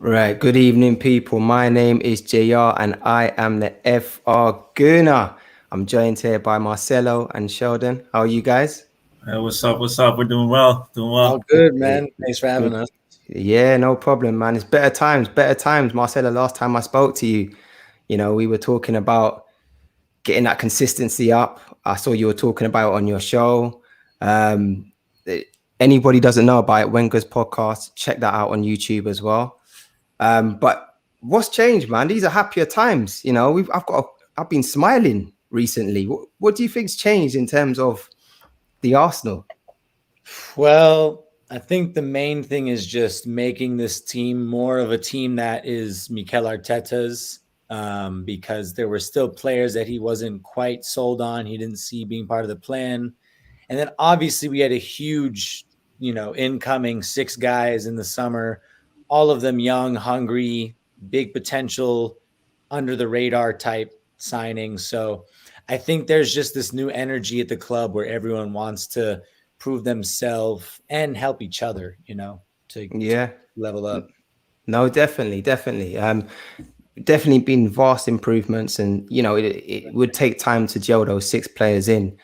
Right. Good evening, people. My name is JR and I am the FR I'm joined here by Marcelo and Sheldon. How are you guys? Hey, what's up? What's up? We're doing well. Doing All well. good, Eh, man. Thanks for having Good. us. Yeah, no problem, man. It's better times, better times. Marcelo, last time I spoke to you, we were talking about getting that consistency up. I saw you were talking about it on your show. Um, eh, Anybody doesn't know about it, Wenger's podcast, check that out on YouTube as well. But what's changed, man? These are happier times. I've been smiling recently. What do you think's changed in terms of the Arsenal? Well, I think the main thing is just making this team more of a team that is Mikel Arteta's, because there were still players that he wasn't quite sold on. He didn't see being part of the plan. And then obviously we had a huge, incoming 6 guys in the summer, all of them young, hungry, big potential, under the radar type signings. So I think there's just this new energy at the club where everyone wants to prove themselves and help each other, to Yeah, level up. no, definitely, definitely. Definitely been vast improvements, and it would take time to gel those 6 players in.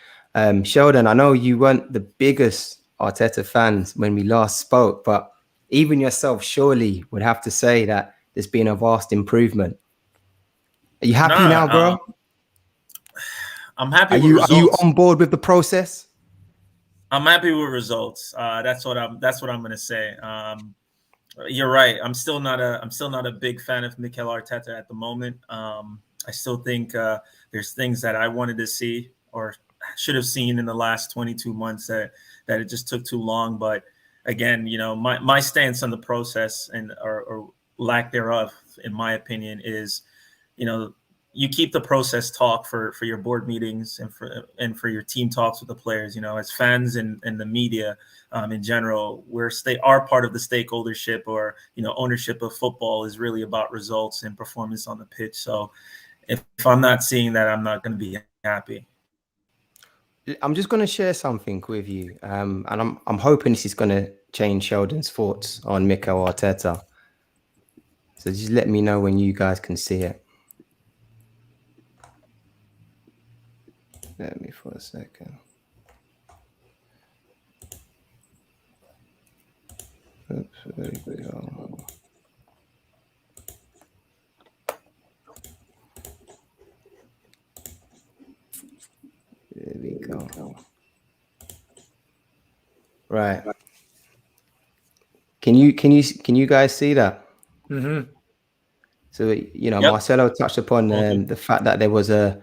Sheldon, I know you weren't the biggest Arteta fans when we last spoke, but even yourself surely would have to say that there's been a vast improvement. Are you happy now, Nah, bro? I'm happy Are with you results. on board with the process? I'm happy with results. That's what I'm gonna say. You're right. I'm still not a big fan of Mikel Arteta at the moment. I still think there's things that I wanted to see or should have seen in the last 22 months that it just took too long. But again, my stance on the process and or lack thereof, in my opinion, is you know you keep the process talk for your board meetings and for your team talks with the players. As fans and the media in general, are part of the stakeholdership or ownership of football is really about results and performance on the pitch. So if I'm not seeing that, I'm not going to be happy. I'm just going to share something with you, and I'm hoping this is going to change Sheldon's thoughts on Mikel Arteta. So just let me know when you guys can see it. Let me for a second. Oops, there we go. There we go. Right. Can you guys see that? Mm-hmm. So Yep. Marcelo touched upon All good. the fact that there was a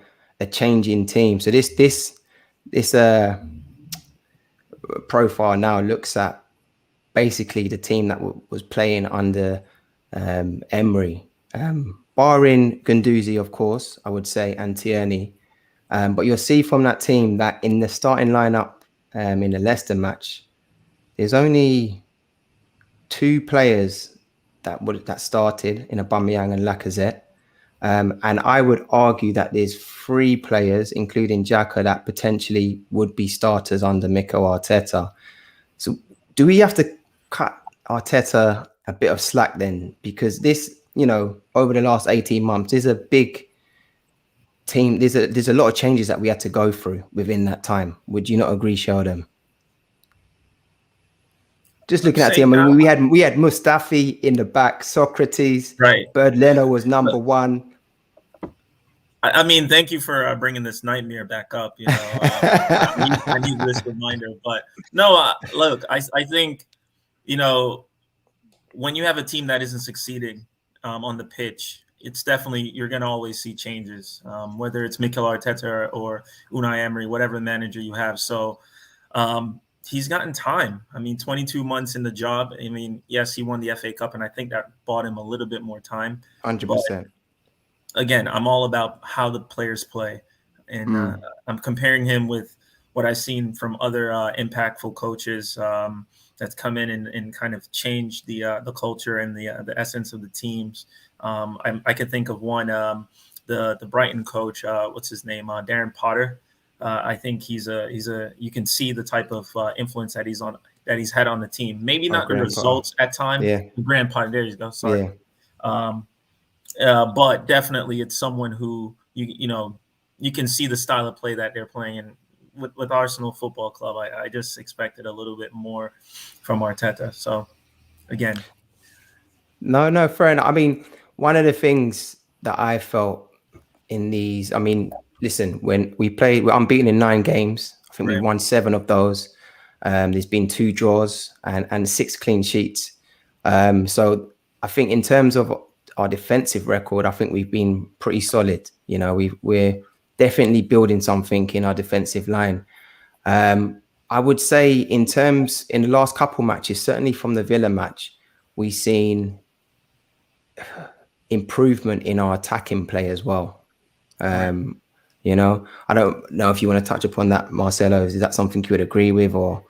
change in team. So this profile now looks at basically the team that was playing under Emery, barring Guendouzi, of course, I would say, and Tierney. But you'll see from that team that in the starting lineup in the Leicester match, there's only 2 players that started in Aubameyang and Lacazette. And I would argue that there's 3 players, including Xhaka, that potentially would be starters under Mikel Arteta. So do we have to cut Arteta a bit of slack then? Because this, over the last 18 months, there's a big team. There's a lot of changes that we had to go through within that time. Would you not agree, Sheldon? Just I'm looking at the saying team, I mean, we had Mustafi in the back, Socrates, right. Bird Leno was number one. I mean, thank you for bringing this nightmare back up. I need this reminder. But no, look, I think when you have a team that isn't succeeding on the pitch, it's definitely you're going to always see changes, whether it's Mikel Arteta or Unai Emery, whatever manager you have. So he's gotten time. I mean, 22 months in the job. I mean, yes, he won the FA Cup, and I think that bought him a little bit more time. 100%. Again, I'm all about how the players play, and I'm comparing him with what I've seen from other impactful coaches that's come in and kind of changed the culture and the essence of the teams. I could think of one, the Brighton coach. What's his name? Darren Potter. I think he's a you can see the type of influence that he's had on the team. Maybe not the Graham Potter. results at time. Yeah. Graham Potter. There you go. Sorry. Yeah. But definitely it's someone who you can see the style of play that they're playing. And with Arsenal Football Club, I just expected a little bit more from Arteta. So again, No, fair enough. I mean, one of the things that I felt in these, I mean, listen, when we're unbeaten in 9 games. I think we right. won 7 of those. There's been 2 draws and 6 clean sheets. So I think in terms of our defensive record, I think we've been pretty solid. You know, we're definitely building something in our defensive line. I would say in the last couple matches, certainly from the Villa match, we've seen improvement in our attacking play as well. Right. You know, I don't know if you want to touch upon that, Marcelo. Is that something you would agree with, or?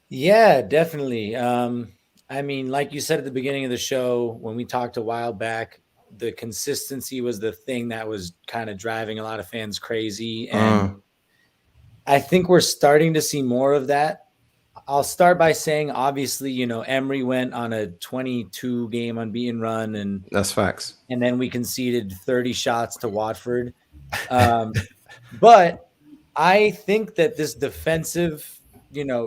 Yeah, definitely. I mean, like you said at the beginning of the show, when we talked a while back, the consistency was the thing that was kind of driving a lot of fans crazy. And I think we're starting to see more of that. I'll start by saying, obviously, you know, Emery went on a 22 game unbeaten run, and That's facts. And then we conceded 30 shots to Watford. But I think that this defensive,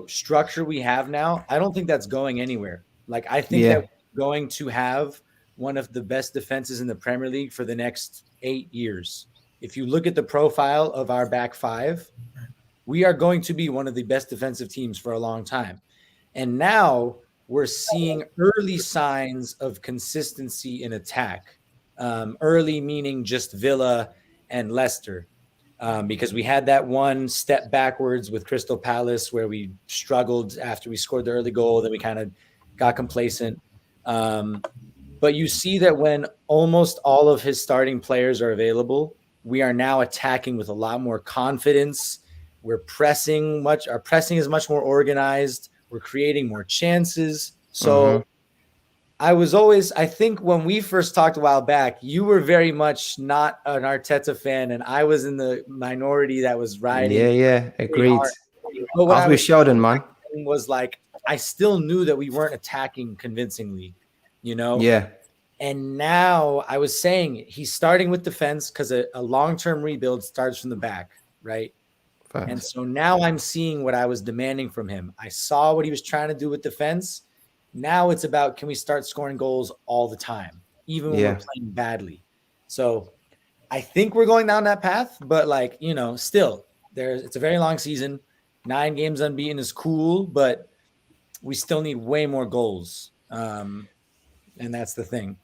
structure we have now, I don't think that's going anywhere. Like, I think that we're going to have one of the best defenses in the Premier League for the next 8 years. If you look at the profile of our back five, we are going to be one of the best defensive teams for a long time. And now we're seeing early signs of consistency in attack. Early meaning just Villa and Leicester, because we had that one step backwards with Crystal Palace where we struggled after we scored the early goal. Then we kind of got complacent. But you see that when almost all of his starting players are available, we are now attacking with a lot more confidence. We're pressing much. Our pressing is much more organized. We're creating more chances. So I think when we first talked a while back, you were very much not an Arteta fan, and I was in the minority that was riding. Yeah, agreed. But what I was with Sheldon, man. Was like, I still knew that we weren't attacking convincingly, Yeah. And now I was saying he's starting with defense because a long-term rebuild starts from the back, right? Facts. And so now I'm seeing what I was demanding from him. I saw what he was trying to do with defense. Now it's about, can we start scoring goals all the time, even when we're playing badly? So I think we're going down that path, but still it's a very long season. 9 games unbeaten is cool, but we still need way more goals. And that's the thing.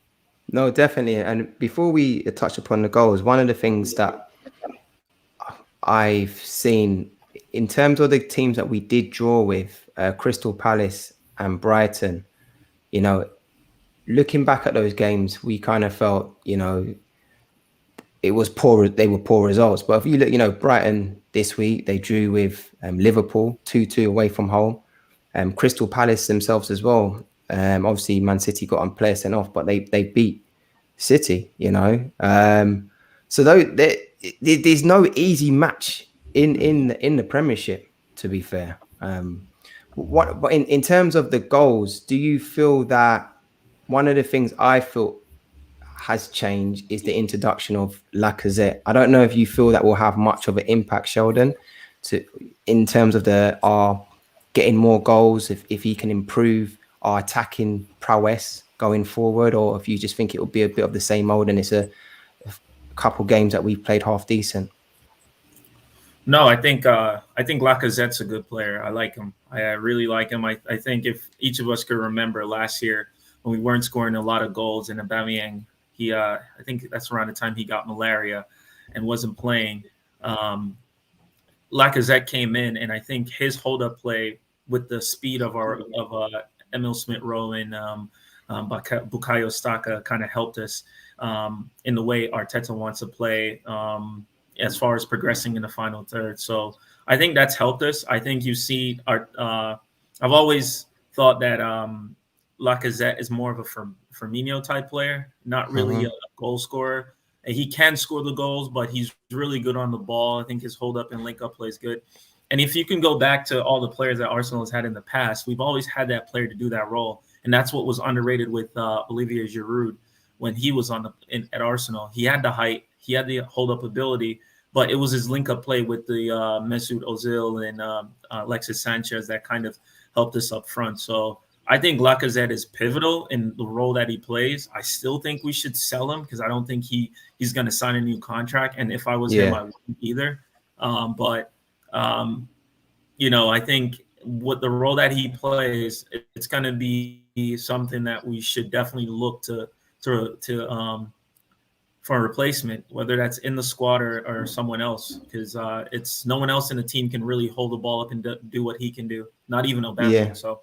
No, definitely. And before we touch upon the goals, one of the things that I've seen in terms of the teams that we did draw with, Crystal Palace and Brighton, looking back at those games, we kind of felt, it was poor. They were poor results. But if you look, Brighton this week, they drew with Liverpool 2-2 away from home. Crystal Palace themselves as well. Obviously, Man City got on player sent off, but they beat City. So there's no easy match in the Premiership. To be fair, but in terms of the goals, do you feel that one of the things I feel has changed is the introduction of Lacazette? I don't know if you feel that will have much of an impact, Sheldon, in terms of our getting more goals, if he can improve our attacking prowess going forward, or if you just think it will be a bit of the same old and it's a couple games that we've played half decent. No, I think Lacazette's a good player. I like him. I really like him. I think if each of us could remember last year when we weren't scoring a lot of goals in Aubameyang, I think that's around the time he got malaria and wasn't playing. Lacazette came in, and I think his hold-up play with the speed of Emil Smith-Rowe and Bukayo Saka kind of helped us in the way Arteta wants to play as far as progressing in the final third. So I think that's helped us. I think you see I've always thought that Lacazette is more of a Firmino type player, not really a goal scorer. He can score the goals, but he's really good on the ball. I think his hold up and link up play is good. And if you can go back to all the players that Arsenal has had in the past, we've always had that player to do that role. And that's what was underrated with Olivier Giroud. when he was at Arsenal. He had the height, he had the hold up ability, but it was his link up play with the Mesut Ozil and Alexis Sanchez that kind of helped us up front. So I think Lacazette is pivotal in the role that he plays. I still think we should sell him because I don't think he's going to sign a new contract. And if I was him, I wouldn't either. But I think what the role that he plays, it's going to be something that we should definitely look to for a replacement, whether that's in the squad or someone else, because it's no one else in the team can really hold the ball up and do what he can do. Not even Aubameyang. Yeah. So.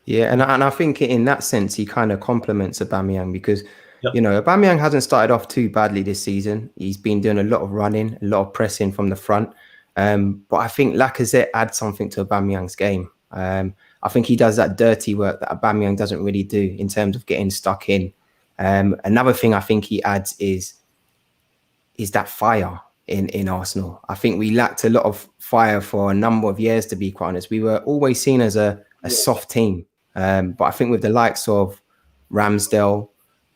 Yeah, and I think in that sense he kind of complements Aubameyang because Aubameyang hasn't started off too badly this season. He's been doing a lot of running, a lot of pressing from the front. But I think Lacazette adds something to Aubameyang's game. I think he does that dirty work that Aubameyang doesn't really do in terms of getting stuck in. Another thing I think he adds is that fire in Arsenal. I think we lacked a lot of fire for a number of years, to be quite honest. We were always seen as a soft team. But I think with the likes of Ramsdale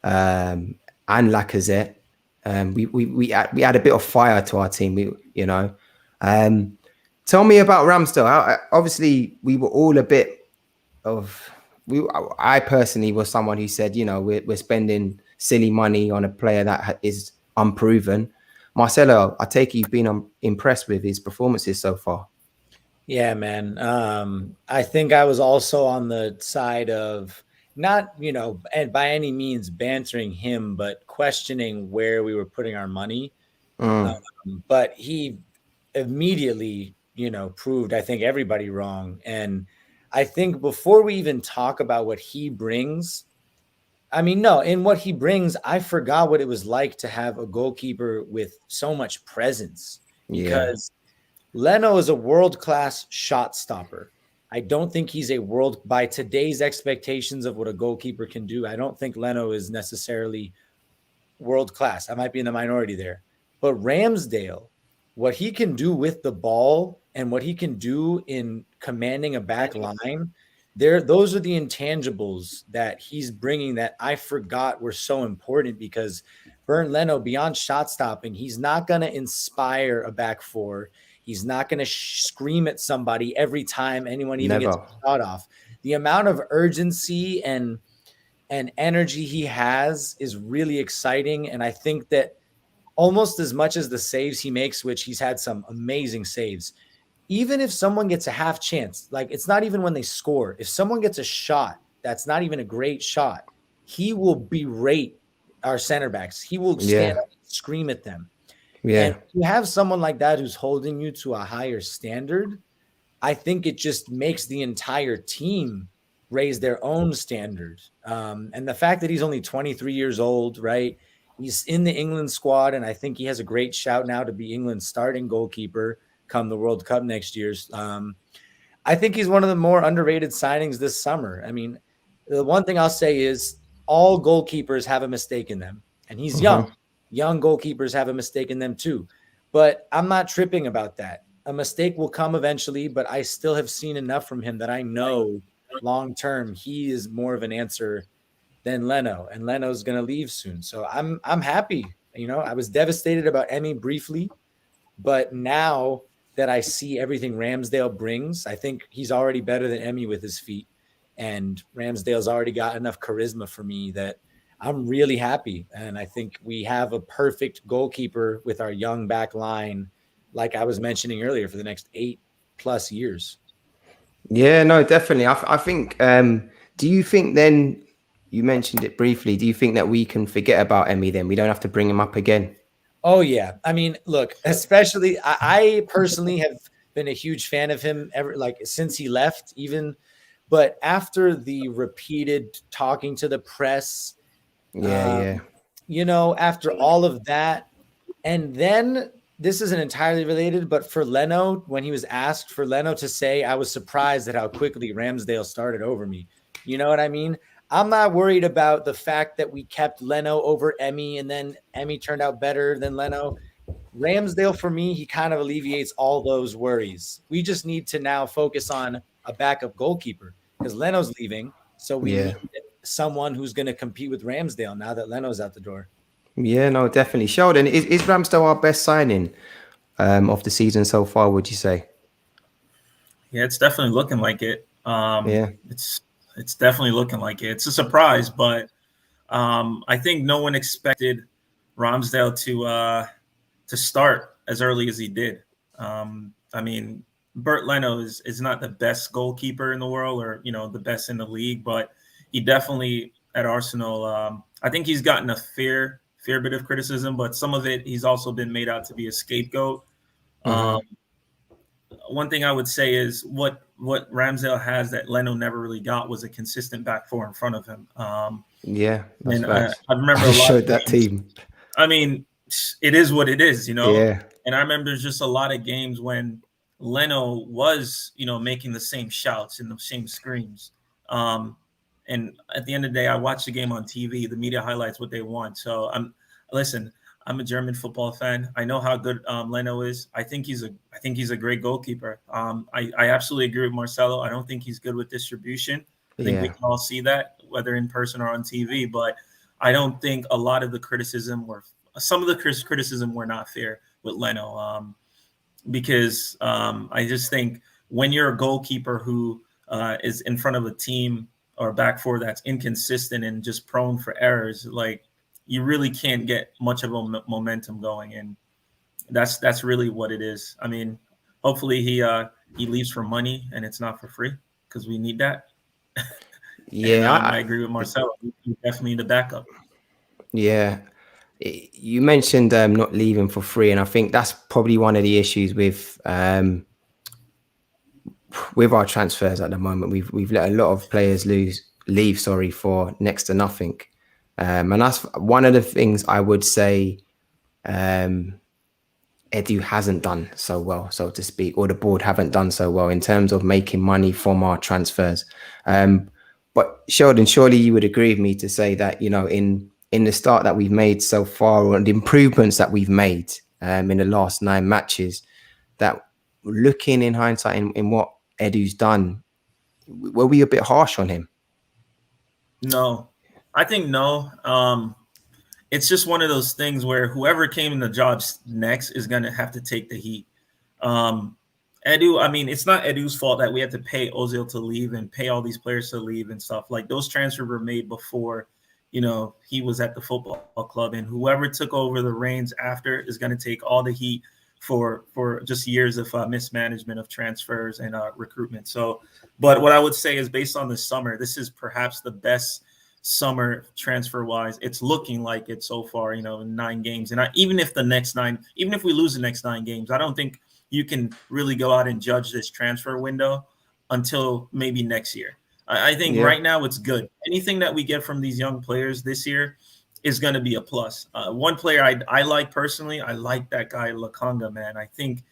and Lacazette, we had a bit of fire to our team. Tell me about Ramsdale. Obviously, we were all a bit of. I personally was someone who said, we're spending silly money on a player that is unproven. Marcelo, I take it you've been impressed with his performances so far. Yeah, man. I think I was also on the side of not, and by any means bantering him, but questioning where we were putting our money. But he immediately, proved, I think, everybody wrong. And I think before we even talk about what he brings, in what he brings, I forgot what it was like to have a goalkeeper with so much presence. Because Leno is a world-class shot stopper. I don't think he's by today's expectations of what a goalkeeper can do, I don't think Leno is necessarily world-class. I might be in the minority there. But Ramsdale, what he can do with the ball and what he can do in commanding a back line, those are the intangibles that he's bringing that I forgot were so important, because Bernd Leno, beyond shot stopping, he's not going to inspire a back four. He's not going to scream at somebody every time anyone even gets a shot off. The amount of urgency and energy he has is really exciting. And I think that almost as much as the saves he makes, which he's had some amazing saves, even if someone gets a half chance, like it's not even when they score. If someone gets a shot that's not even a great shot, he will berate our center backs. He will stand up and scream at them. Yeah. And you have someone like that who's holding you to a higher standard, I think it just makes the entire team raise their own standard. And the fact that he's only 23 years old, right? He's in the England squad, and I think he has a great shout now to be England's starting goalkeeper come the World Cup next year. I think he's one of the more underrated signings this summer. The one thing I'll say is all goalkeepers have a mistake in them, and he's young. Young goalkeepers have a mistake in them too. But I'm not tripping about that. A mistake will come eventually, but I still have seen enough from him that I know long-term he is more of an answer than Leno, and Leno's going to leave soon. So I'm happy. I was devastated about Emmy briefly, but now that I see everything Ramsdale brings, I think he's already better than Emmy with his feet. And Ramsdale's already got enough charisma for me that I'm really happy. And I think we have a perfect goalkeeper with our young back line, like I was mentioning earlier, for the next 8+ years. Yeah, no, definitely. I think, do you think then, you mentioned it briefly, do you think that we can forget about Emmy then? We don't have to bring him up again? Oh, yeah. Look, especially I personally have been a huge fan of him since he left even. But after the repeated talking to the press, after all of that, and then this isn't entirely related, but for Leno, when he was asked for Leno to say, I was surprised at how quickly Ramsdale started over me. You know what I mean? I'm not worried about the fact that we kept Leno over Emmy and then Emmy turned out better than Leno. Ramsdale, for me, he kind of alleviates all those worries. We just need to now focus on a backup goalkeeper because Leno's leaving. So we need someone who's going to compete with Ramsdale now that Leno's out the door. Yeah, no, definitely. Sheldon, is Ramsdale our best signing of the season so far, would you say? Yeah, it's definitely looking like it. Yeah. It's definitely looking like it. It's a surprise, but I think no one expected Ramsdale to start as early as he did. I mean, Bert Leno is not the best goalkeeper in the world, or the best in the league, but he definitely at Arsenal. I think he's gotten a fair bit of criticism, but some of it he's also been made out to be a scapegoat. One thing I would say is what Ramsdale has that Leno never really got was a consistent back four in front of him. Yeah, that's and facts. I remember I a lot showed of that games. team. I mean, it is what it is, Yeah. And I remember there's just a lot of games when Leno was, making the same shouts and the same screams. And at the end of the day, I watched the game on TV. The media highlights what they want. So I'm a German football fan. I know how good Leno is. I think he's a great goalkeeper. I absolutely agree with Marcelo. I don't think he's good with distribution. I think we can all see that, whether in person or on TV. But I don't think a lot of the criticism some of the criticism were not fair with Leno, because I just think when you're a goalkeeper who is in front of a team or back four that's inconsistent and just prone for errors, like, you really can't get much of a momentum going, and that's really what it is. I mean, hopefully he leaves for money and it's not for free, because we need that. Yeah, and I agree with Marcelo. We definitely need a backup. Yeah. You mentioned not leaving for free, and I think that's probably one of the issues with our transfers at the moment. We've let a lot of players leave for next to nothing, and that's one of the things I would say Edu hasn't done so well, so to speak, or the board haven't done so well in terms of making money from our transfers. But Sheldon, surely you would agree with me to say that, in the start that we've made so far, or the improvements that we've made in the last 9 matches, that looking in hindsight in what Edu's done, were we a bit harsh on him? No, I think no. It's just one of those things where whoever came in the job next is going to have to take the heat. Edu, I mean, it's not Edu's fault that we had to pay Ozil to leave and pay all these players to leave and stuff. Like, those transfers were made before, he was at the football club, and whoever took over the reins after is going to take all the heat for just years of mismanagement of transfers and recruitment. So, but what I would say is, based on the summer, this is perhaps the best summer transfer wise. It's looking like it so far, in 9 games. And even if we lose the next 9 games, I don't think you can really go out and judge this transfer window until maybe next year. I think right now it's good. Anything that we get from these young players this year is going to be a plus. One player I like personally, I like that guy Lokonga, man. I think,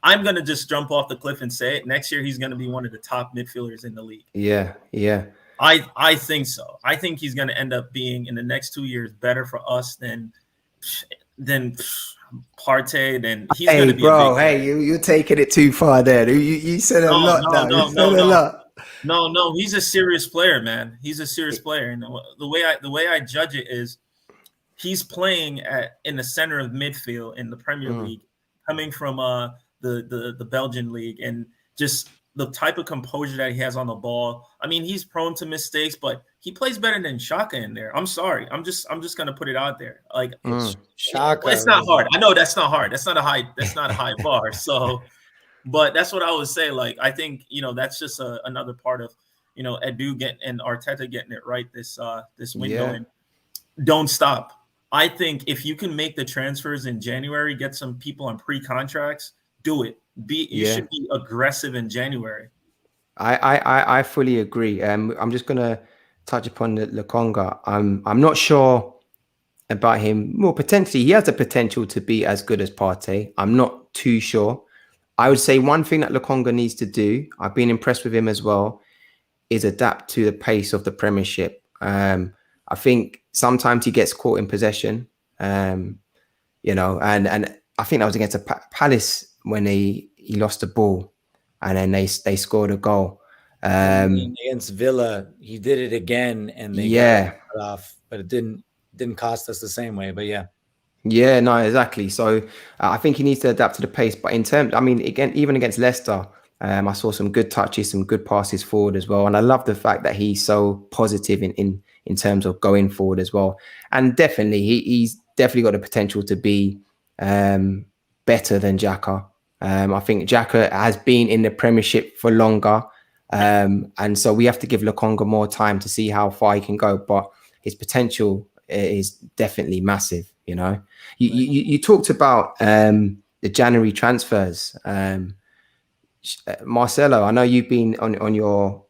I'm going to just jump off the cliff and say it. Next year, he's going to be one of the top midfielders in the league. Yeah. I think so. I think he's going to end up being, in the next 2 years, better for us than Partey. Then he's going to be a big player. You're taking it too far there. You said a lot now. You said a lot. No, he's a serious player, man. He's a serious player, and the way I judge it is, he's playing in the center of midfield in the Premier League, coming from the Belgian league, and just the type of composure that he has on the ball. I mean, he's prone to mistakes, but he plays better than Xhaka in there. I'm sorry. I'm just gonna put it out there. Like, Xhaka, it's not hard. I know that's not hard. That's not a high bar. So, but that's what I would say. Like, I think, that's just another part of, Edu and Arteta getting it right this window. And don't stop. I think if you can make the transfers in January, get some people on pre-contracts, do it. You should be aggressive in January. I fully agree. I'm just gonna touch upon the Lokonga. I'm not sure about him. Well, potentially he has the potential to be as good as Partey. I'm not too sure. I would say one thing that Lokonga needs to do, I've been impressed with him as well, is adapt to the pace of the Premiership. I think sometimes he gets caught in possession, and I think that was against Palace when he lost the ball, and then they scored a goal. And then against Villa, he did it again, and they got it off, but it didn't cost us the same way. But yeah. Yeah, no, exactly. So I think he needs to adapt to the pace. But in terms, I mean, again, even against Leicester, I saw some good touches, some good passes forward as well. And I love the fact that he's so positive in terms of going forward as well. And definitely, he's definitely got the potential to be better than Xhaka. I think Xhaka has been in the Premiership for longer. And so we have to give Lokonga more time to see how far he can go. But his potential is definitely massive, you know. You talked about the January transfers. Marcelo, I know you've been on your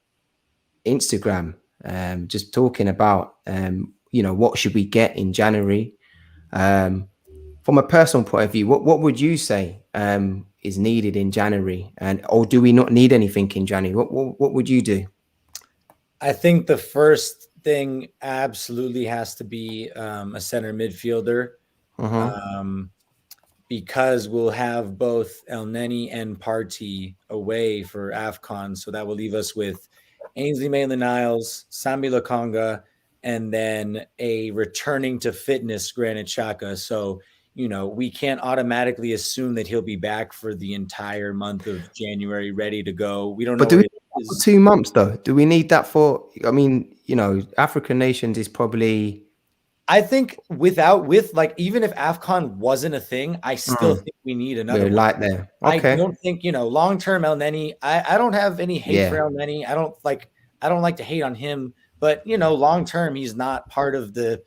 Instagram just talking about, what should we get in January? From a personal point of view, what would you say is needed in January? Or do we not need anything in January? What would you do? I think the first thing absolutely has to be a center midfielder. Because we'll have both El Neni and Partey away for AFCON. So that will leave us with Ainsley Maitland-Niles, Sambi Lokonga, and then a returning to fitness Granit Xhaka. So, we can't automatically assume that he'll be back for the entire month of January, ready to go. We don't know what it is. 2 months, though? Do we need that for, I mean, African nations is probably... I think even if AFCON wasn't a thing, I still think we need another one. Light there. Okay. I don't think, long-term El Neni, I don't have any hate for El Neni. I don't like to hate on him, but long-term, he's not part of the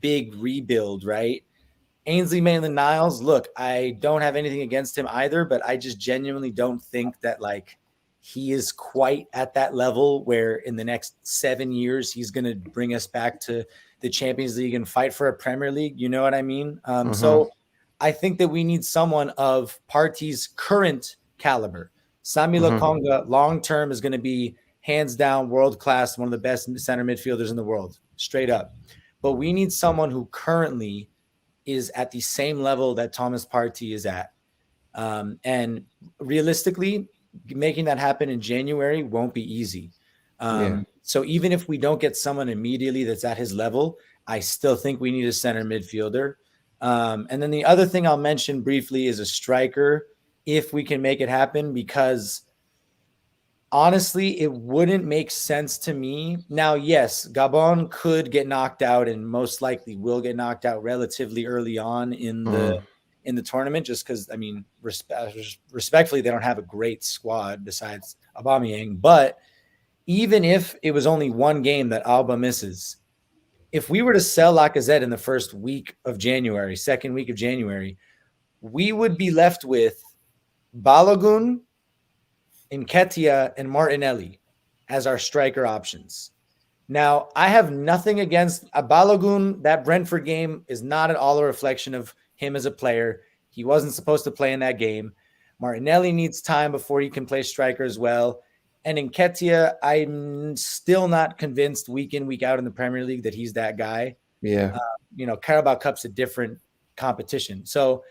big rebuild, right? Ainsley Maitland-Niles, look, I don't have anything against him either, but I just genuinely don't think that he is quite at that level where in the next 7 years, he's going to bring us back to the Champions League and fight for a Premier League. You know what I mean? So I think that we need someone of Partey's current caliber. Sami Lokonga, long-term, is going to be hands down world-class, one of the best center midfielders in the world, straight up. But we need someone who currently is at the same level that Thomas Partey is at. And realistically, making that happen in January won't be easy. So even if we don't get someone immediately that's at his level, I still think we need a center midfielder. And then the other thing I'll mention briefly is a striker, if we can make it happen, because honestly, it wouldn't make sense to me. Now, yes, Gabon could get knocked out and most likely will get knocked out relatively early on in the tournament, just because, I mean, respectfully, they don't have a great squad besides Aubameyang. But even if it was only one game that Alba misses, if we were to sell Lacazette in the second week of January, we would be left with Balogun, Nketiah, and Martinelli as our striker options. Now, I have nothing against Balogun. That Brentford game is not at all a reflection of him as a player. He wasn't supposed to play in that game. Martinelli needs time before he can play striker as well. And Nketiah, I'm still not convinced week in, week out in the Premier League that he's that guy. Yeah. Carabao Cup's a different competition. So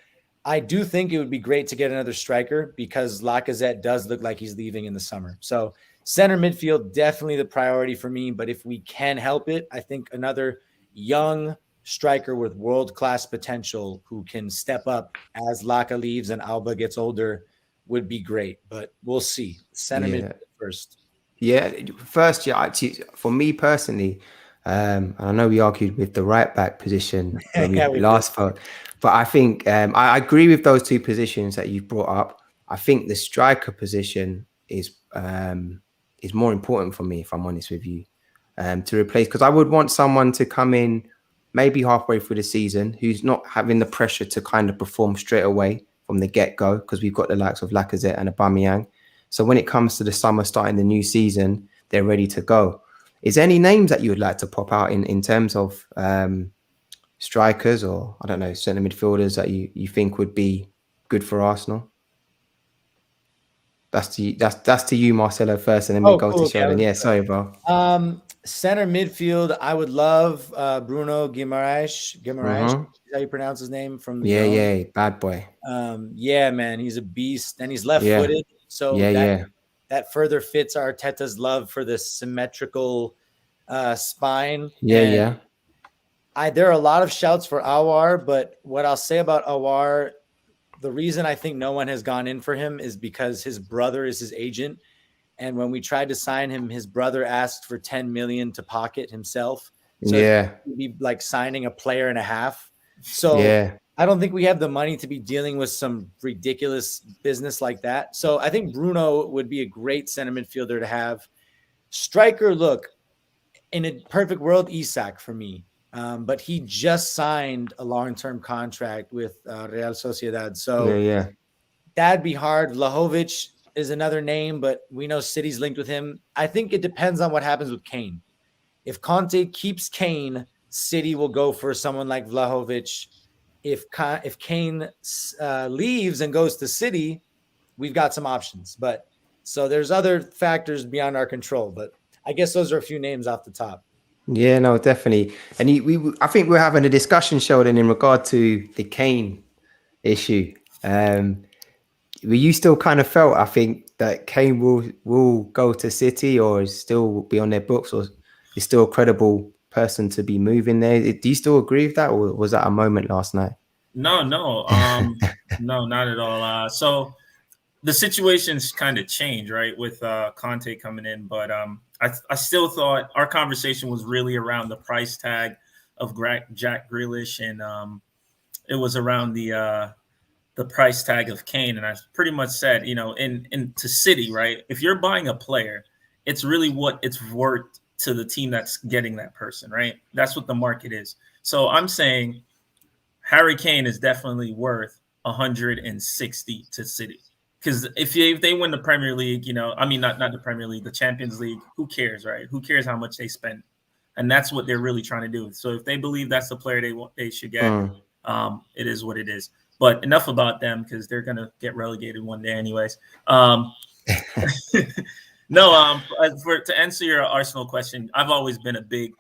I do think it would be great to get another striker because Lacazette does look like he's leaving in the summer. So center midfield, definitely the priority for me. But if we can help it, I think another young striker with world-class potential who can step up as Laka leaves and Alba gets older would be great. But we'll see. Center midfield first. Yeah, first, actually, for me personally, I know we argued with the right back position when we last fought, but I think I agree with those two positions that you brought up. I think the striker position is more important for me, if I'm honest with you, to replace, because I would want someone to come in maybe halfway through the season who's not having the pressure to kind of perform straight away from the get-go, because we've got the likes of Lacazette and Aubameyang. So when it comes to the summer, starting the new season, they're ready to go. Is there any names that you would like to pop out in terms of strikers or, I don't know, centre midfielders that you think would be good for Arsenal? That's to you, Marcelo, first, and then we'll go to Sheldon. Yeah, sorry, bro. Center midfield, I would love Bruno Guimaraes. Is how you pronounce his name? From the bad boy. Yeah, man, he's a beast, and he's left-footed. So that further fits Arteta's love for the symmetrical spine. Yeah, And yeah. there are a lot of shouts for Awar, but what I'll say about Awar, the reason I think no one has gone in for him is because his brother is his agent. And when we tried to sign him, his brother asked for 10 million to pocket himself. So Yeah. it'd be like signing a player and a half. So Yeah. I don't think we have the money to be dealing with some ridiculous business like that. So I think Bruno would be a great center midfielder to have. Striker, look, in a perfect world, Isak for me. But he just signed a long-term contract with Real Sociedad. So Yeah. that'd be hard. Vlahovic is another name, but we know City's linked with him. I think it depends on what happens with Kane. If Conte keeps Kane, City will go for someone like Vlahovic. If Kane leaves and goes to City, we've got some options. But so there's other factors beyond our control. But I guess those are a few names off the top. Yeah, no, definitely. And I think we're having a discussion, Sheldon, in regard to the Kane issue. Were you still kind of felt, I think, that Kane will go to City or still be on their books, or is still a credible person to be moving there? Do you still agree with that, or was that a moment last night? No, no, no, not at all. So the situation's kind of changed, right, with Conte coming in, but I still thought our conversation was really around the price tag of Jack Grealish, and it was around the price tag of Kane. And I pretty much said, into City, right, if you're buying a player, it's really what it's worth to the team that's getting that person, right? That's what the market is. So I'm saying Harry Kane is definitely worth 160 to City. Because if they win the Premier League, not the Premier League, the Champions League, who cares, right? Who cares how much they spend? And that's what they're really trying to do. So if they believe that's the player they should get, it is what it is. But enough about them, because they're going to get relegated one day anyways. No, to answer your Arsenal question, I've always been a big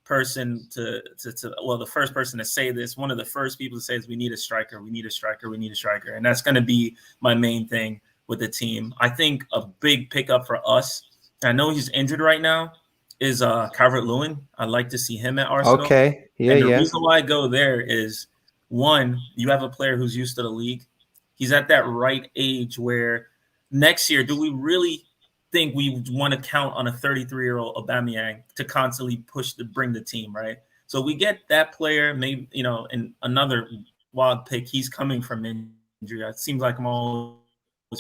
person the first person to say this, one of the first people to say is we need a striker, and that's going to be my main thing with the team. I think a big pickup for us, I know he's injured right now, is Calvert-Lewin. I'd like to see him at Arsenal. Okay, yeah, and the reason why I go there is, one, you have a player who's used to the league. He's at that right age where next year, do we really think we want to count on a 33-year-old Aubameyang to constantly bring the team, right? So we get that player, maybe, and another wild pick. He's coming from injury. It seems like I'm always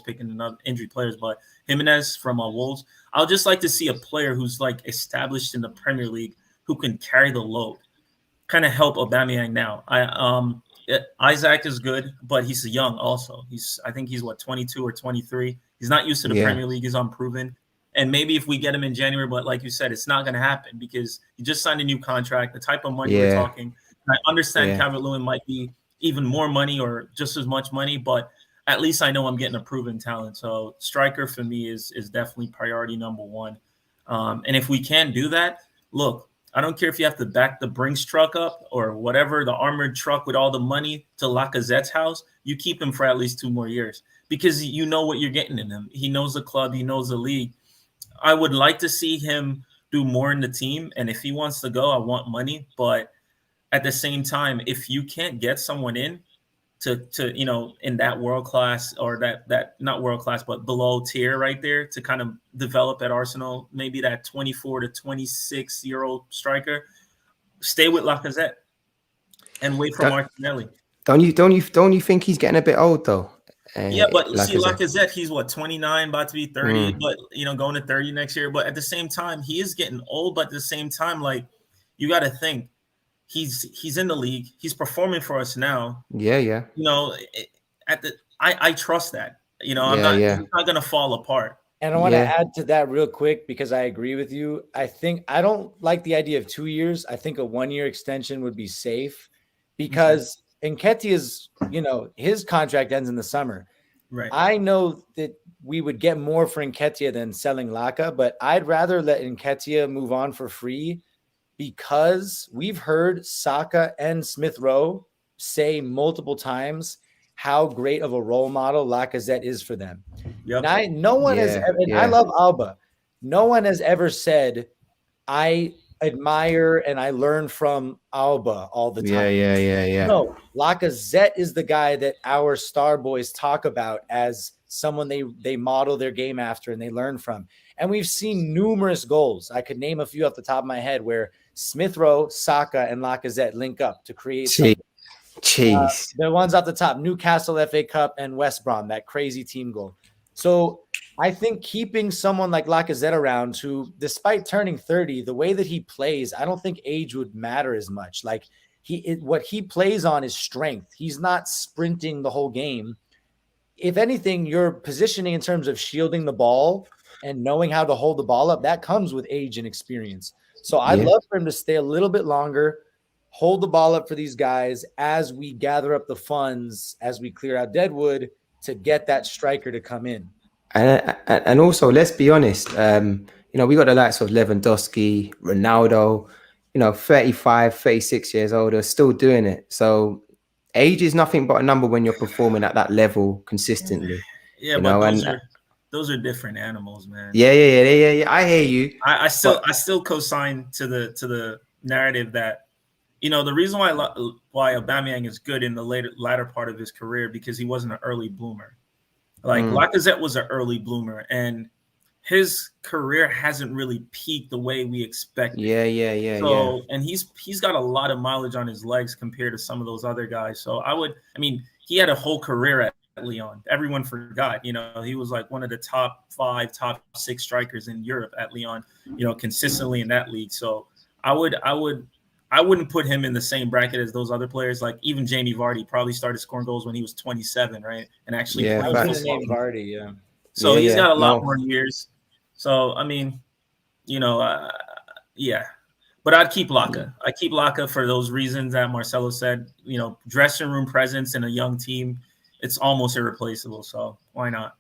picking another injury players, but Jimenez from Wolves. I'll just like to see a player who's like established in the Premier League who can carry the load, kind of help Aubameyang now. Isaac is good, but he's young also. I think he's 22 or 23. He's not used to the Premier League. He's unproven. And maybe if we get him in January, but like you said, it's not going to happen because he just signed a new contract, the type of money we're talking. I understand Calvert-Lewin might be even more money or just as much money, but at least I know I'm getting a proven talent. So striker for me is definitely priority number one. And if we can do that, look, I don't care if you have to back the Brinks truck up or whatever, the armored truck with all the money to Lacazette's house, you keep him for at least 2 more years because you know what you're getting in him. He knows the club. He knows the league. I would like to see him do more in the team. And if he wants to go, I want money. But at the same time, if you can't get someone in to in that world class or that not world class, but below tier right there to kind of develop at Arsenal, maybe that 24 to 26-year-old striker, stay with Lacazette and wait for Martinelli. Don't you think he's getting a bit old though? Yeah, but see, Lacazette, he's 29, about to be 30, but going to 30 next year. But at the same time, he is getting old. But at the same time, like, you got to think he's in the league. He's performing for us now. Yeah. I trust that. He's not going to fall apart. And I want to add to that real quick because I agree with you. I don't like the idea of 2 years. I think a 1-year extension would be safe because Nketiah's, his contract ends in the summer. Right. I know that we would get more for Nketiah than selling Laka, but I'd rather let Nketiah move on for free because we've heard Saka and Smith Rowe say multiple times how great of a role model Lacazette is for them. Yep. No one has ever, and I love Alba. No one has ever said, I admire and I learn from Alba all the time. Yeah. No, Lacazette is the guy that our star boys talk about as someone they model their game after and they learn from. And we've seen numerous goals. I could name a few off the top of my head where Smith Rowe, Saka, and Lacazette link up to create something. The ones off the top, Newcastle FA Cup and West Brom, that crazy team goal. So I think keeping someone like Lacazette around who, despite turning 30, the way that he plays, I don't think age would matter as much. Like what he plays on is strength. He's not sprinting the whole game. If anything, your positioning in terms of shielding the ball and knowing how to hold the ball up, that comes with age and experience. So I'd love for him to stay a little bit longer, hold the ball up for these guys as we gather up the funds, as we clear out Deadwood to get that striker to come in. And also, let's be honest, we got the likes of Lewandowski, Ronaldo, 35, 36 years old, are still doing it. So age is nothing but a number when you're performing at that level consistently. Yeah, but those are different animals, man. Yeah. I hear you. I still co-sign to the narrative that, the reason why Aubameyang is good in the latter part of his career because he wasn't an early bloomer. Like Lacazette was an early bloomer, and his career hasn't really peaked the way we expected. Yeah. So, and he's got a lot of mileage on his legs compared to some of those other guys. So he had a whole career at Lyon. Everyone forgot, he was like one of the top 5, top 6 strikers in Europe at Lyon, consistently in that league. So I wouldn't put him in the same bracket as those other players. Like even Jamie Vardy probably started scoring goals when he was 27, right? And actually, Vardy, yeah. So he's got a lot more years. So yeah. But I'd keep Laka. I keep Laka for those reasons that Marcelo said. Dressing room presence in a young team, it's almost irreplaceable. So why not?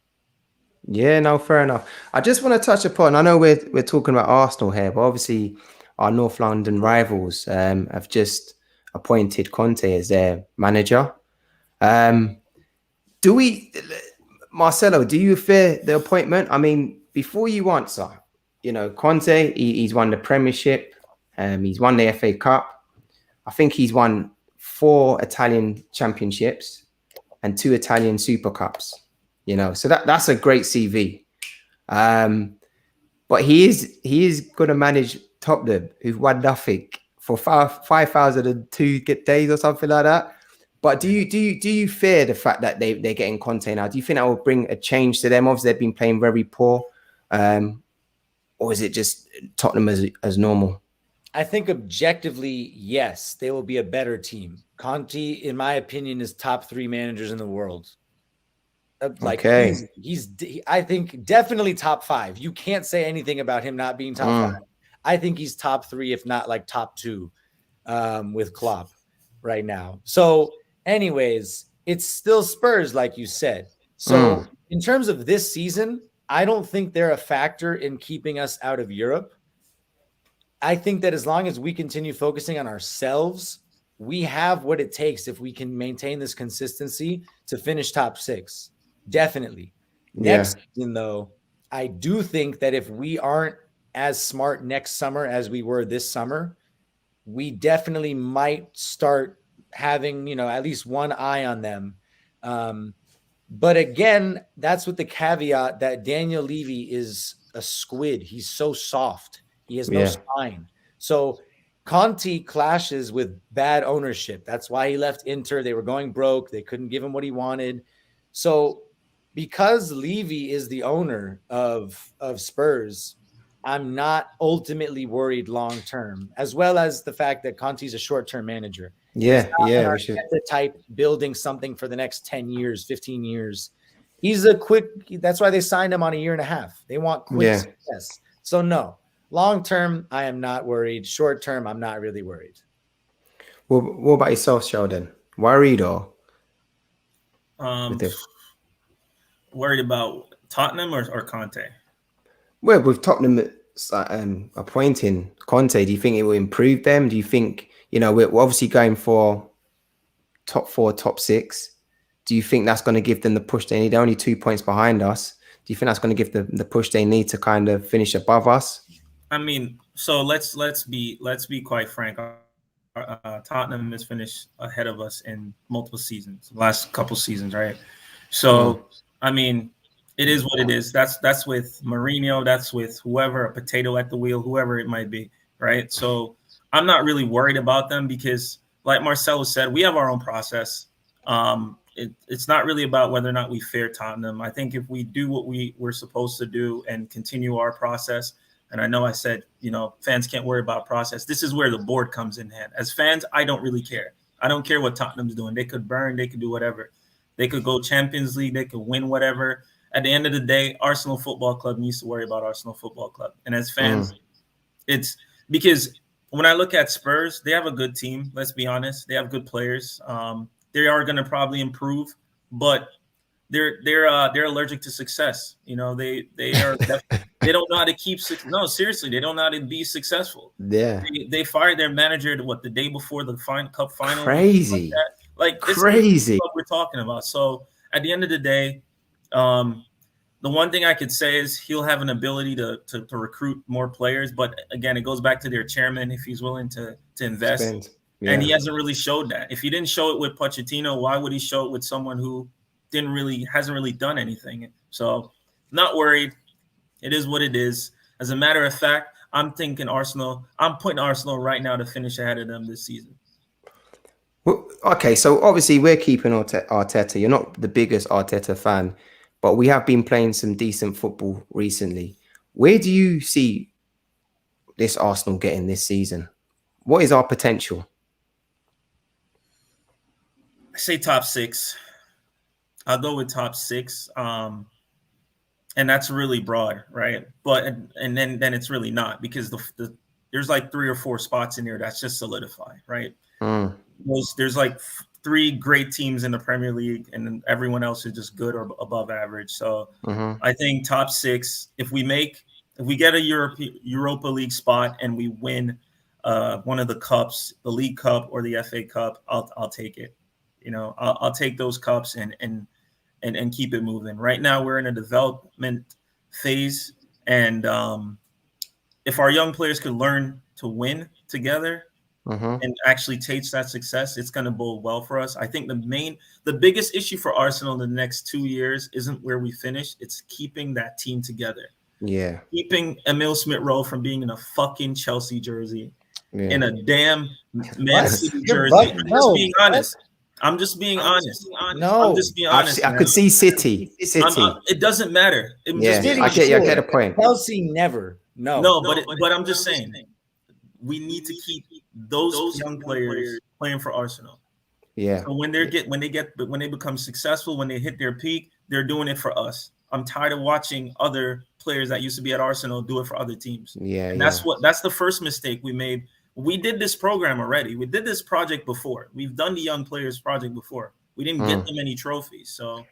Yeah, no, fair enough. I just want to touch upon. I know we're talking about Arsenal here, but obviously our North London rivals have just appointed Conte as their manager. Marcelo, do you fear the appointment? I mean, before you answer, Conte, he's won the Premiership, he's won the FA Cup. I think he's won 4 Italian championships and 2 Italian Super Cups. So that's a great CV. But he is going to manage Tottenham, who've won nothing for 5,002 days or something like that. But do you fear the fact that they're getting Conte now? Do you think that will bring a change to them? Obviously, they've been playing very poor, or is it just Tottenham as normal? I think objectively, yes, they will be a better team. Conte, in my opinion, is top 3 managers in the world. He's I think definitely top 5. You can't say anything about him not being top 5. I think he's top 3, if not like top 2, with Klopp right now. So anyways, it's still Spurs, like you said. So in terms of this season, I don't think they're a factor in keeping us out of Europe. I think that as long as we continue focusing on ourselves, we have what it takes if we can maintain this consistency to finish top 6. Definitely. Next season, though, I do think that if we aren't as smart next summer as we were this summer, we definitely might start having, at least one eye on them. But again, that's with the caveat that Daniel Levy is a squid. He's so soft. He has no spine. So Conte clashes with bad ownership. That's why he left Inter. They were going broke. They couldn't give him what he wanted. So because Levy is the owner of Spurs, I'm not ultimately worried long-term, as well as the fact that Conte's a short-term manager. Yeah. The type building something for the next 10 years, 15 years. That's why they signed him on 1.5 years. They want quick success. So no, long-term, I am not worried. Short-term, I'm not really worried. Well, what about yourself, Sheldon? Worried or? Worried about Tottenham or Conte? Well, with Tottenham appointing Conte, do you think it will improve them? Do you think, we're obviously going for top 4, top 6. do you think that's going to give them the push they need? They're only 2 points behind us. Do you think that's going to give them the push they need to kind of finish above us? I mean, so let's be quite frank. Tottenham has finished ahead of us in multiple seasons, last couple seasons, right? So, I mean, it is what it is. That's with Mourinho, that's with whoever, a potato at the wheel, whoever it might be, right? So I'm not really worried about them because, like Marcelo said, we have our own process. It's not really about whether or not we fare Tottenham. I think if we do what we're supposed to do and continue our process, and I know I said, fans can't worry about process. This is where the board comes in hand. As fans, I don't really care. I don't care what Tottenham's doing. They could burn, they could do whatever. They could go Champions League, they could win whatever. At the end of the day, Arsenal Football Club needs to worry about Arsenal Football Club. And as fans, it's because when I look at Spurs, they have a good team. Let's be honest. They have good players. They are going to probably improve, but they're allergic to success. They are they don't know how to keep no, seriously, they don't know how to be successful. Yeah. They fired their manager the day before the cup final. Crazy. Like crazy. This is what we're talking about. So at the end of the day, the one thing I could say is he'll have an ability to recruit more players, but again, it goes back to their chairman if he's willing to invest. Yeah. And he hasn't really showed that. If he didn't show it with Pochettino, why would he show it with someone who hasn't really done anything? So, not worried. It is what it is. As a matter of fact, I'm thinking Arsenal. I'm putting Arsenal right now to finish ahead of them this season. Well, okay, so obviously we're keeping Arteta. You're not the biggest Arteta fan, but we have been playing some decent football recently. Where do you see this Arsenal getting this season? What is our potential? I say top 6. I'll go with top 6. And that's really broad, right? But and then it's really not because there's like 3 or 4 spots in there that's just solidified, right? There's like 3 great teams in the Premier League, and then everyone else is just good or above average. So I think top 6. If we get a Europa League spot and we win one of the cups, the League Cup or the FA Cup, I'll take it. I'll take those cups and keep it moving. Right now, we're in a development phase, and if our young players could learn to win together and actually taste that success, it's going to bode well for us. I think the biggest issue for Arsenal in the next 2 years isn't where we finish; it's keeping that team together. Yeah, keeping Emile Smith-Rowe from being in a fucking Chelsea jersey, in a damn Man City jersey. I'm just being honest. No, I'm just being honest. I could see City. It doesn't matter. I get a point. Chelsea never. No, but I'm just saying we need to keep those young players playing for Arsenal. Yeah. So when they become successful, when they hit their peak, they're doing it for us. I'm tired of watching other players that used to be at Arsenal do it for other teams. Yeah. And that's the first mistake we made. We did this program already. We did this project before. We've done the young players project before. We didn't get them any trophies. So,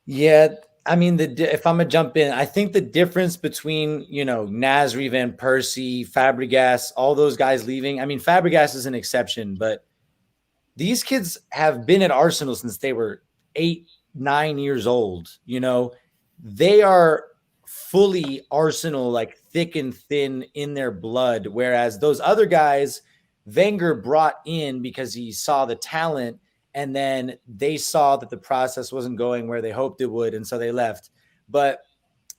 yeah, I mean, if I'm gonna jump in, I think the difference between Nasri, Van Persie, Fabregas, all those guys leaving. I mean, Fabregas is an exception, but these kids have been at Arsenal since they were 8, 9 years old. They are fully Arsenal, like thick and thin in their blood. Whereas those other guys, Wenger brought in because he saw the talent, and then they saw that the process wasn't going where they hoped it would, and so they left. But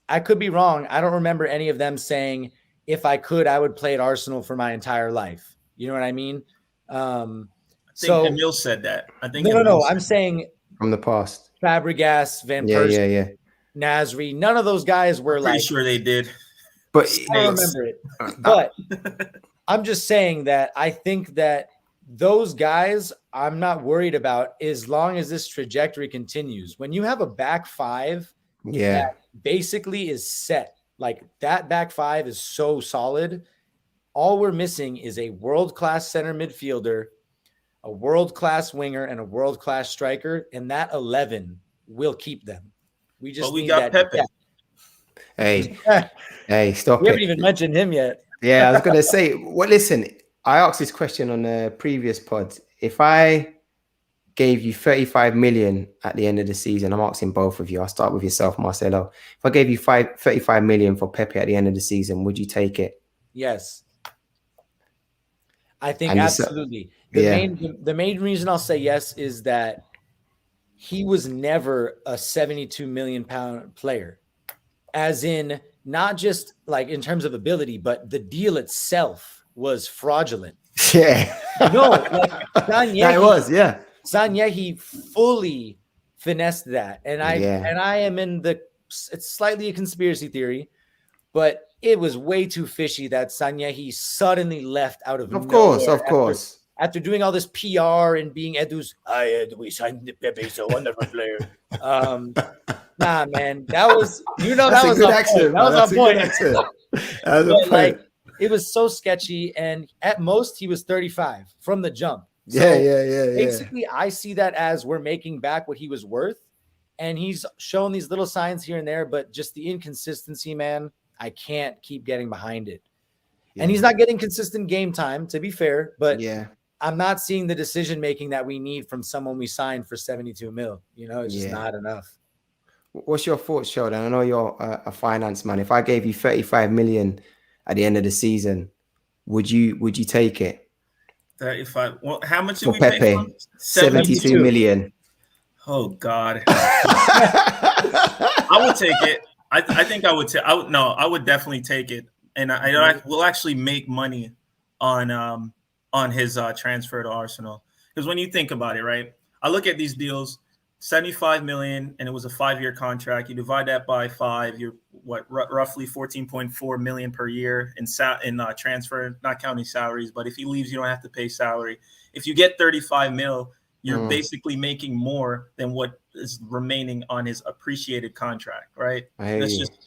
I could be wrong. I don't remember any of them saying, if I could, I would play at Arsenal for my entire life. You know what I mean? I think Emile said that. I think no. I'm saying from the past. Fabregas, Van Persie, Nasri, none of those guys were pretty sure they did. But I don't remember it. But I'm just saying that I think that those guys I'm not worried about as long as this trajectory continues. When you have a back 5 that basically is set, like that back 5 is so solid, all we're missing is a world-class center midfielder, a world-class winger, and a world-class striker, and that 11 will keep them. We got Pepe. Hey, stop it. We haven't even mentioned him yet. Yeah, I was going to say, well, listen, I asked this question on a previous pod. If I gave you 35 million at the end of the season, I'm asking both of you. I'll start with yourself, Marcelo. If I gave you 35 million for Pepe at the end of the season, would you take it? Yes. I think And absolutely. The main reason I'll say yes is that he was never a 72 million pound player, as in not just like in terms of ability, but the deal itself was fraudulent. Yeah. No, like That was, yeah. Sanyehi fully finessed that. And I am in it's slightly a conspiracy theory, but it was way too fishy that Sanyehi suddenly left out of nowhere. Of course. After doing all this PR and being Edu's, we signed Pepe, so wonderful player. Nah, man, that was that was on point. That was on point. Like, it was so sketchy, and at most he was 35 from the jump. So basically, I see that as we're making back what he was worth, and he's shown these little signs here and there, but just the inconsistency, man, I can't keep getting behind it. And he's not getting consistent game time, to be fair, but I'm not seeing the decision making that we need from someone we signed for 72 mil. It's just not enough. What's your thoughts, Sheldon? I know you're a finance man. If I gave you 35 million at the end of the season, would you take it? 35. Well, how much did for we Pepe? pay for 72 million. Oh God. I would take it. I think I would take. I would definitely take it, and I will actually make money on his transfer to Arsenal, because when you think about it, right? I look at these deals. 75 million, and it was a 5-year contract. You divide that by 5, you're roughly 14.4 million per year in transfer, not counting salaries. But if he leaves, you don't have to pay salary. If you get 35 mil, you're basically making more than what is remaining on his appreciated contract, right?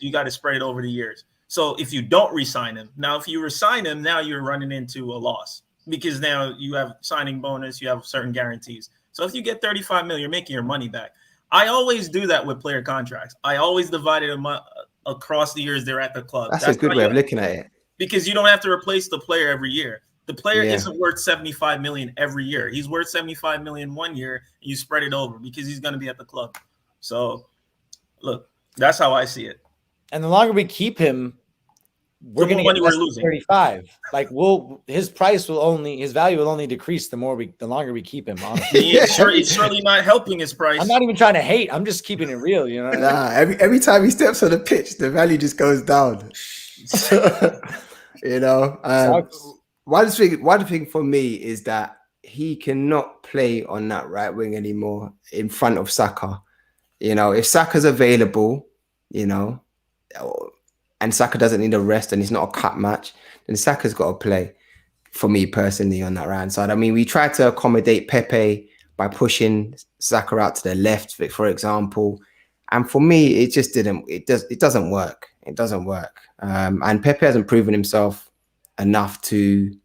You got to spread it over the years. So if you don't re-sign him, now if you re-sign him, now you're running into a loss, because now you have signing bonus, you have certain guarantees. So if you get 35 mil, you're making your money back. I always do that with player contracts. I always divided them across the years they're at the club. That's a good way of looking at it. Because you don't have to replace the player every year. The player isn't worth 75 million every year. He's worth 75 million one year, and you spread it over because he's going to be at the club. So, look, that's how I see it. And the longer we keep him, we're going to get less than 35. Like, his value will only decrease the longer we keep him. Honestly, he's surely not helping his price. I'm not even trying to hate. I'm just keeping it real. Nah, every time he steps on the pitch, the value just goes down. One thing for me is that he cannot play on that right wing anymore in front of Saka. If Saka's available, and Saka doesn't need a rest and it's not a cut match, then Saka's got to play, for me personally, on that right side. I mean, we tried to accommodate Pepe by pushing Saka out to the left, for example. And for me, it just doesn't work. It doesn't work. And Pepe hasn't proven himself enough to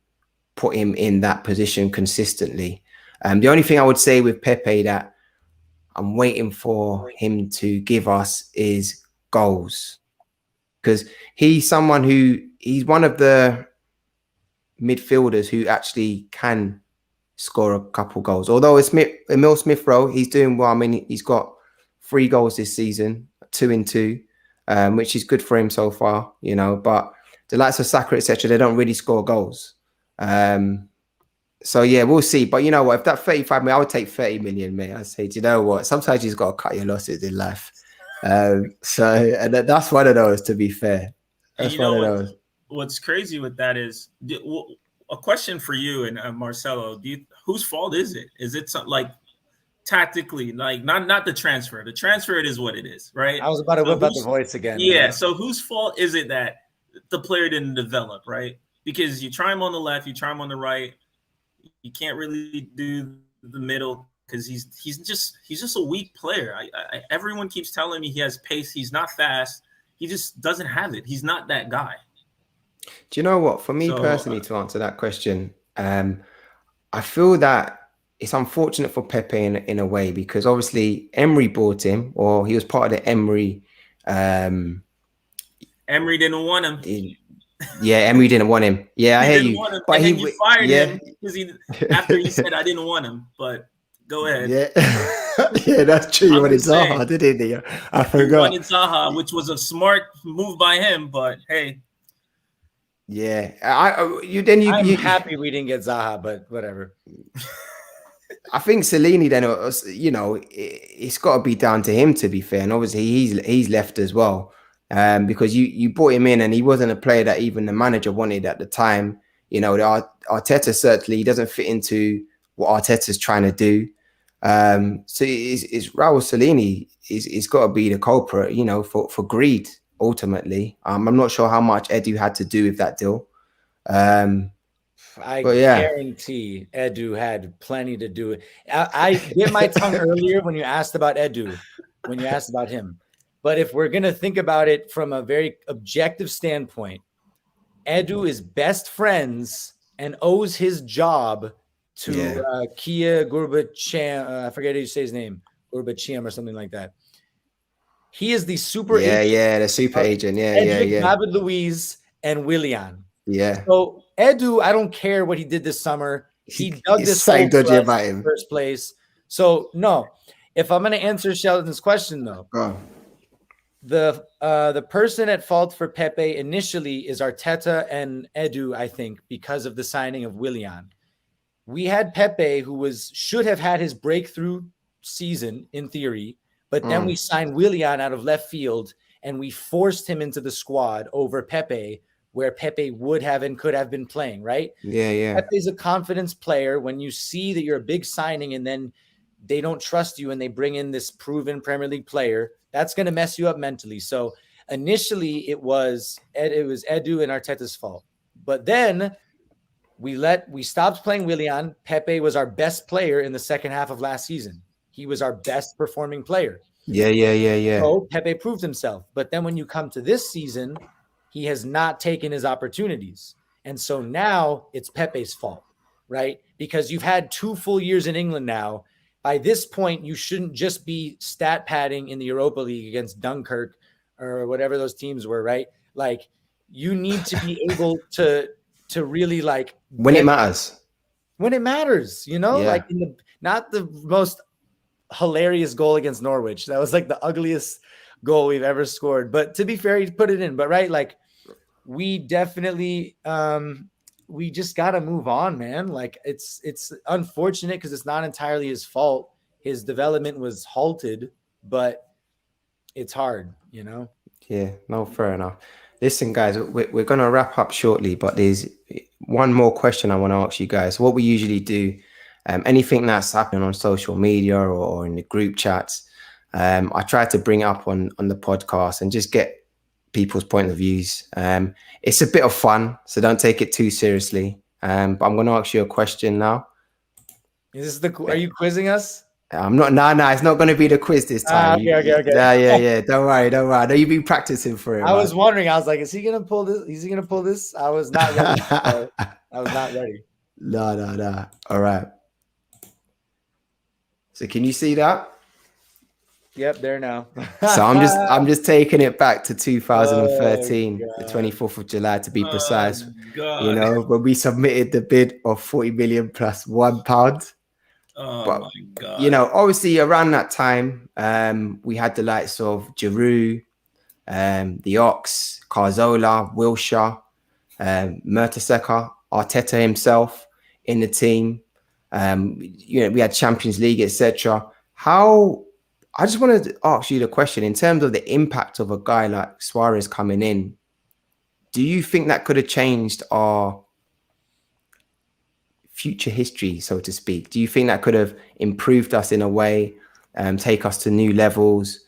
put him in that position consistently. The only thing I would say with Pepe that I'm waiting for him to give us is goals. Because he's one of the midfielders who actually can score a couple goals. Although it's Emil Smith-Rowe, he's doing well. I mean, he's got 3 goals this season, 2 in 2, which is good for him so far, But the likes of Saka, etc., they don't really score goals. So yeah, we'll see. But you know what? If that 35 million, I would take 30 million, mate. I say, do you know what? Sometimes you've got to cut your losses in life. And that's one of those, to be fair. That's one of those. What's crazy with that is a question for you and Marcelo. Whose fault is it? Is it something like tactically, like not the transfer? The transfer, it is what it is, right? I was about to whip out the voice again. Yeah. So whose fault is it that the player didn't develop, right? Because you try him on the left, you try him on the right, you can't really do the middle. Because he's just a weak player. Everyone keeps telling me he has pace. He's not fast. He just doesn't have it. He's not that guy. Do you know what? For me personally, to answer that question, I feel that it's unfortunate for Pepe in a way, because obviously Emery bought him, or he was part of the Emery. Emery didn't want him. Yeah, Emery didn't want him. Yeah, I hear you. But you fired him because after he said I didn't want him, but. Go ahead. Yeah, yeah, that's true. You I'm wanted just saying. Zaha, didn't you? I He forgot. wanted Zaha, which was a smart move by him. But hey, Yeah, I'm you happy we didn't get Zaha, but whatever. I think Cellini then, you know, it's got to be down to him, to be fair. And obviously he's left as well, because you brought him in and he wasn't a player that even the manager wanted at the time. You know, Arteta certainly doesn't fit into what Arteta's trying to do. So it's Raul Cellini. It's got to be the culprit, you know, for greed ultimately. I'm not sure how much Edu had to do with that deal. I But yeah. guarantee Edu had plenty to do. I bit my tongue earlier when you asked about Edu, when you asked about him. But if we're going to think about it from a very objective standpoint, Edu is best friends and owes his job to Kia Gurbacham. I forget how you say his name, Gurbacham or something like that. He is the super agent. The super agent. Edric, David Luiz, and Willian. Yeah. So Edu, I don't care what he did this summer. He dug this hole for us in the first place. So no, if I'm going to answer Sheldon's question though, the person at fault for Pepe initially is Arteta and Edu, I think, because of the signing of Willian. We had Pepe, who should have had his breakthrough season in theory, but then we signed Willian out of left field and we forced him into the squad over Pepe, where Pepe would have and could have been playing, right? Yeah. Pepe's a confidence player. When you see that you're a big signing and then they don't trust you and they bring in this proven Premier League player, that's going to mess you up mentally. So initially it was Edu and Arteta's fault. But then we stopped playing Willian. Pepe was our best player in the second half of last season. He was our best performing player. Yeah. So Pepe proved himself. But then when you come to this season, he has not taken his opportunities. And so now it's Pepe's fault, right? Because you've had 2 full years in England now. By this point, you shouldn't just be stat padding in the Europa League against Dunkirk or whatever those teams were, right? Like, you need to be able to really, like, when it matters. When it matters, you know, like not the most hilarious goal against Norwich. That was like the ugliest goal we've ever scored. But to be fair, he put it in. But right, like, we definitely we just got to move on, man. Like, it's unfortunate because it's not entirely his fault. His development was halted, but it's hard, you know? Yeah, no, fair enough. Listen, guys, we're going to wrap up shortly, but there's one more question I want to ask you guys. What we usually do, anything that's happening on social media or in the group chats, I try to bring it up on the podcast and just get people's point of views. It's a bit of fun, so don't take it too seriously. But I'm going to ask you a question now. Are you quizzing us? I'm not. No, it's not going to be the quiz this time. Okay. Yeah. Don't worry. I know you've been practicing for it. I was wondering. I was like, is he going to pull this? Is he going to pull this? I was not ready. I was not ready. No. All right. So can you see that? Yep, there now. So I'm just taking it back to 2013, the 24th of July to be precise. You know, when we submitted the bid of 40 million plus £1. My God. You know, obviously around that time, we had the likes of Giroud, the Ox, Cazorla, Wilshere, Mertesacker, Arteta himself in the team. You know, we had Champions League, etc. I just wanted to ask you the question in terms of the impact of a guy like Suarez coming in. Do you think that could have changed our future history, so to speak? Do you think that could have improved us in a way, take us to new levels?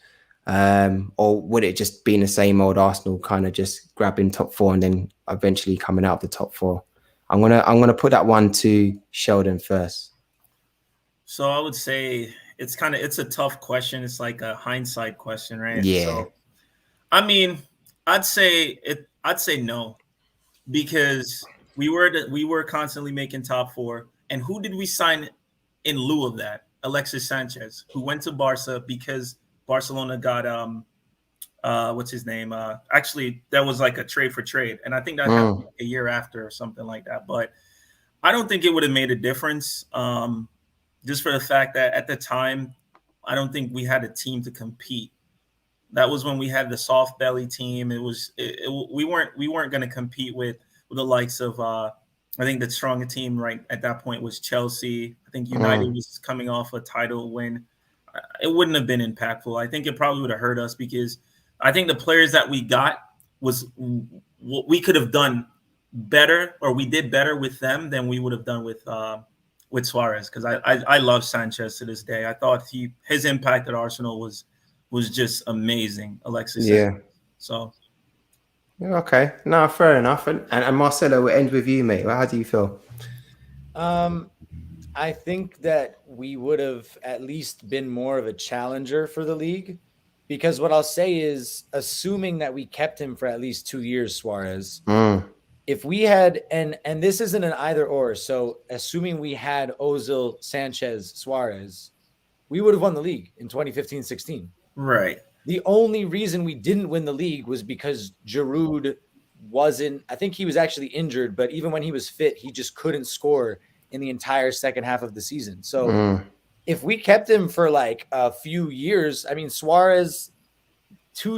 Or would it just be the same old Arsenal kind of just grabbing top 4 and then eventually coming out of the top 4? I'm gonna put that one to Sheldon first. So I would say it's a tough question. It's like a hindsight question, right? Yeah. So, I mean, I'd say no, because we were constantly making top 4, and who did we sign in lieu of that? Alexis Sanchez, who went to Barca because Barcelona got what's his name? Actually, that was like a trade for trade, and I think that happened a year after or something like that. But I don't think it would have made a difference. just for the fact that at the time, I don't think we had a team to compete. That was when we had the soft belly team. We weren't going to compete with the likes of I think the stronger team right at that point was Chelsea. I think United was coming off a title win. It wouldn't have been impactful. I think it probably would have hurt us because I think the players that we got was what we could have done better, or we did better with them than we would have done with Suarez. Because I love Sanchez to this day. I thought his impact at Arsenal was just amazing, Alexis. Yeah. So. Okay. No, fair enough. And Marcelo, we'll end with you, mate. How do you feel? I think that we would have at least been more of a challenger for the league, because what I'll say is, assuming that we kept him for at least 2 years, Suarez, if we had, and this isn't an either or, so assuming we had Ozil, Sanchez, Suarez, we would have won the league in 2015-16. Right. The only reason we didn't win the league was because Giroud wasn't, I think he was actually injured, but even when he was fit, he just couldn't score in the entire second half of the season. So if we kept him for like a few years, I mean, Suarez, 2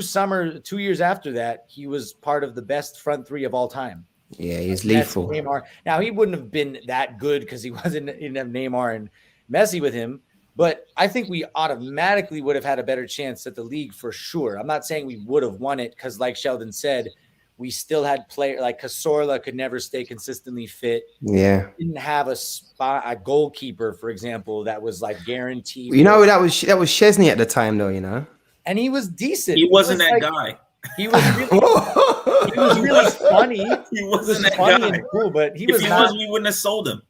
years after that, he was part of the best front three of all time. Yeah, he's lethal. Neymar. Now, he wouldn't have been that good because he didn't have Neymar and Messi with him. But I think we automatically would have had a better chance at the league for sure. I'm not saying we would have won it because, like Sheldon said, we still had players like Cazorla could never stay consistently fit. Yeah, didn't have a goalkeeper, for example, that was like guaranteed. You know, that was Szczesny at the time, though. You know, and he was decent. He wasn't that guy. He was really funny. He wasn't that funny guy. And cool, but if he was, we wouldn't have sold him.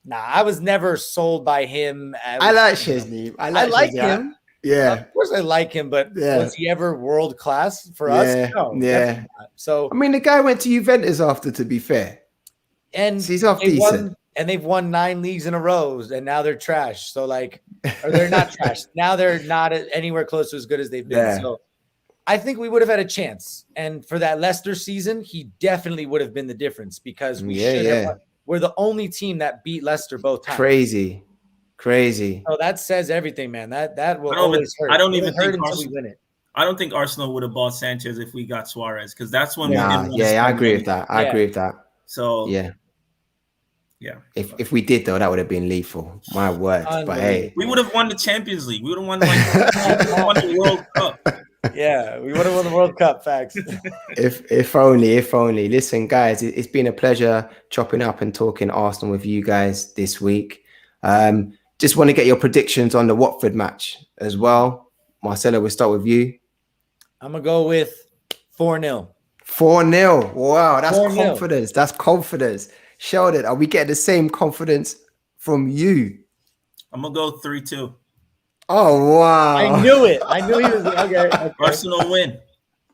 Nah, I was never sold by him. I like Szczesny. I like him. Yeah, of course I like him, but was he ever world class for us? No, yeah. So I mean, the guy went to Juventus after, to be fair, and so he's half decent. They've won 9 leagues in a row, and now they're trash. So or they're not trash. Now they're not anywhere close to as good as they've been. Yeah. So I think we would have had a chance. And for that Leicester season, he definitely would have been the difference because we should have won. We're the only team that beat Leicester both times. Crazy. Oh, that says everything, man. That will always hurt. I don't even think until we win it. I don't think Arsenal would have bought Sanchez if we got Suarez, because that's when we didn't want to I agree with that. I agree with that. So yeah. If we did, though, that would have been lethal. My word. But hey, we would have won the Champions League. We would have won the World Cup. Yeah, we would have won the World Cup. Facts. if only. Listen, guys, it's been a pleasure chopping up and talking Arsenal with you guys this week. Just want to get your predictions on the Watford match as well. Marcelo, we'll start with you. I'm gonna go with 4-0. 4-0. Wow, that's 4-0. confidence. That's confidence. Sheldon, are we getting the same confidence from you? I'm gonna go 3-2. Oh wow! I knew it. I knew he was okay. Arsenal win.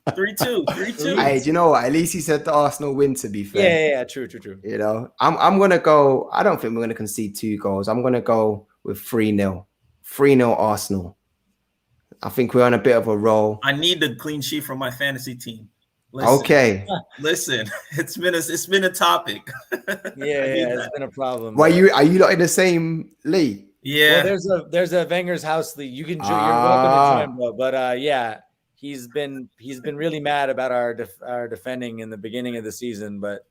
3-2. Hey, do you know what? At least he said the Arsenal win, to be fair. Yeah. True. You know, I'm gonna go. I don't think we're gonna concede 2 goals. I'm gonna go with 3-0. 3-0 Arsenal. I think we're on a bit of a roll. I need the clean sheet from my fantasy team. Okay. Listen, it's been a topic. Yeah, it's been a problem. Why are you not in the same league? Yeah. Well, there's a Wenger's House league. You can you're welcome to join, bro. But yeah, he's been really mad about our defending in the beginning of the season, but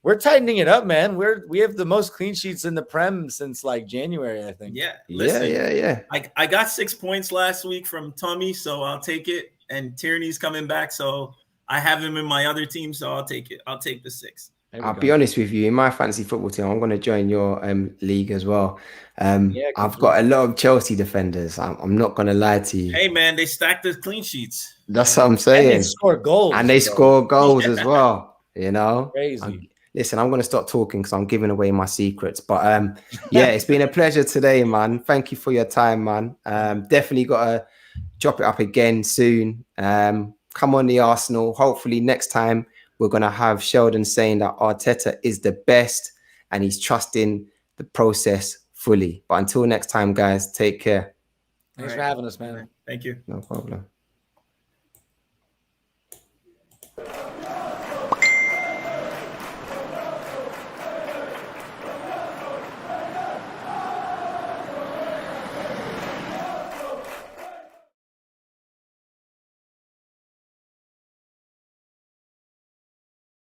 we're tightening it up, man. We have the most clean sheets in the Prem since like January, I think. Yeah. Listen, yeah. I got 6 points last week from Tommy, so I'll take it. And Tierney's coming back, so I have him in my other team, so I'll take it. I'll take the 6. I'll be honest with you. In my fantasy football team, I'm going to join your league as well. I've got a lot of Chelsea defenders. I'm not going to lie to you. Hey, man, they stacked the clean sheets. That's what I'm saying. And they score goals. As well. You know, crazy. Listen, I'm going to stop talking because I'm giving away my secrets. But yeah, it's been a pleasure today, man. Thank you for your time, man. Definitely got to chop it up again soon. Come on, the Arsenal. Hopefully next time we're going to have Sheldon saying that Arteta is the best and he's trusting the process fully. But until next time, guys, take care. Thanks for having us, man. Thank you. No problem.